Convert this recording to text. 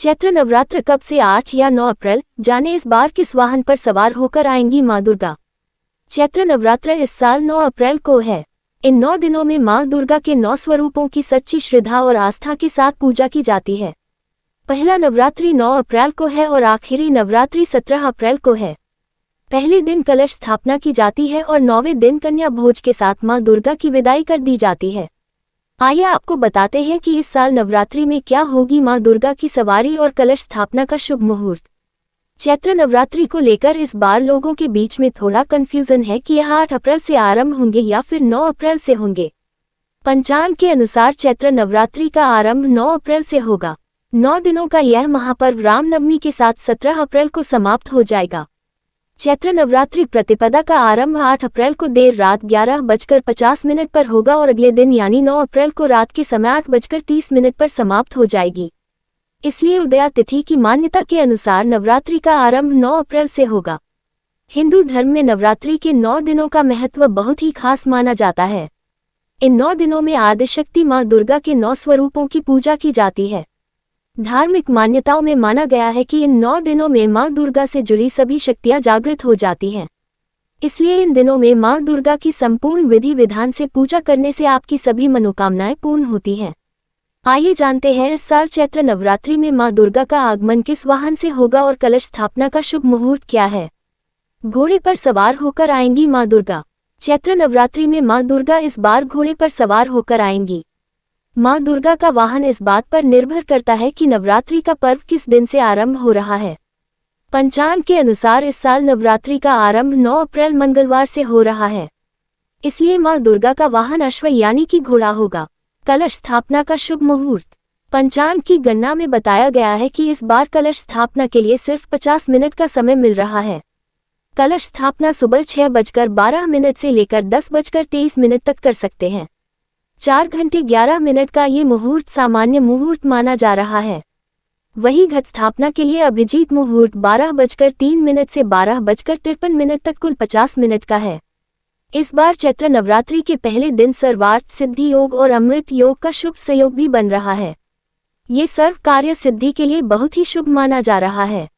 चैत्र नवरात्र कब से 8 या 9 अप्रैल, जाने इस बार किस वाहन पर सवार होकर आएंगी मां दुर्गा। चैत्र नवरात्र इस साल 9 अप्रैल को है। इन 9 दिनों में मां दुर्गा के 9 स्वरूपों की सच्ची श्रद्धा और आस्था के साथ पूजा की जाती है। पहला नवरात्रि 9 अप्रैल को है और आखिरी नवरात्रि 17 अप्रैल को है। पहले दिन कलश स्थापना की जाती है और 9वें दिन कन्या भोज के साथ मां दुर्गा की विदाई कर दी जाती है। आइए आपको बताते हैं कि इस साल नवरात्रि में क्या होगी मां दुर्गा की सवारी और कलश स्थापना का शुभ मुहूर्त। चैत्र नवरात्रि को लेकर इस बार लोगों के बीच में थोड़ा कंफ्यूजन है कि यह 8 अप्रैल से आरंभ होंगे या फिर 9 अप्रैल से होंगे। पंचांग के अनुसार चैत्र नवरात्रि का आरंभ 9 अप्रैल से होगा। 9 दिनों का यह महापर्व रामनवमी के साथ 17 अप्रैल को समाप्त हो जाएगा। चैत्र नवरात्रि प्रतिपदा का आरंभ 8 अप्रैल को देर रात 11:50 पर होगा और अगले दिन यानी 9 अप्रैल को रात के समय 8:30 पर समाप्त हो जाएगी। इसलिए उदया तिथि की मान्यता के अनुसार नवरात्रि का आरंभ 9 अप्रैल से होगा। हिंदू धर्म में नवरात्रि के 9 दिनों का महत्व बहुत ही खास माना जाता है। इन 9 दिनों में आदिशक्ति मां दुर्गा के 9 स्वरूपों की पूजा की जाती है। धार्मिक मान्यताओं में माना गया है कि इन 9 दिनों में मां दुर्गा से जुड़ी सभी शक्तियां जागृत हो जाती हैं। इसलिए इन दिनों में मां दुर्गा की संपूर्ण विधि विधान से पूजा करने से आपकी सभी मनोकामनाएं पूर्ण होती हैं। आइए जानते हैं इस साल चैत्र नवरात्रि में मां दुर्गा का आगमन किस वाहन से होगा और कलश स्थापना का शुभ मुहूर्त क्या है। घोड़े पर सवार होकर आएंगी मां दुर्गा। चैत्र नवरात्रि में मां दुर्गा इस बार घोड़े पर सवार होकर आएंगी। मां दुर्गा का वाहन इस बात पर निर्भर करता है कि नवरात्रि का पर्व किस दिन से आरंभ हो रहा है। पंचांग के अनुसार इस साल नवरात्रि का आरंभ 9 अप्रैल मंगलवार से हो रहा है। इसलिए मां दुर्गा का वाहन अश्व यानी कि घोड़ा होगा। कलश स्थापना का शुभ मुहूर्त। पंचांग की गणना में बताया गया है कि इस बार कलश स्थापना के लिए सिर्फ 50 मिनट का समय मिल रहा है। कलश स्थापना सुबह 6:12 से लेकर 10:23 तक कर सकते हैं। 4 घंटे 11 मिनट का ये मुहूर्त सामान्य मुहूर्त माना जा रहा है। वहीं घट स्थापना के लिए अभिजीत मुहूर्त 12:03 से 12:53 तक कुल 50 मिनट का है। इस बार चैत्र नवरात्रि के पहले दिन सर्वार्थ सिद्धि योग और अमृत योग का शुभ संयोग भी बन रहा है। ये सर्व कार्य सिद्धि के लिए बहुत ही शुभ माना जा रहा है।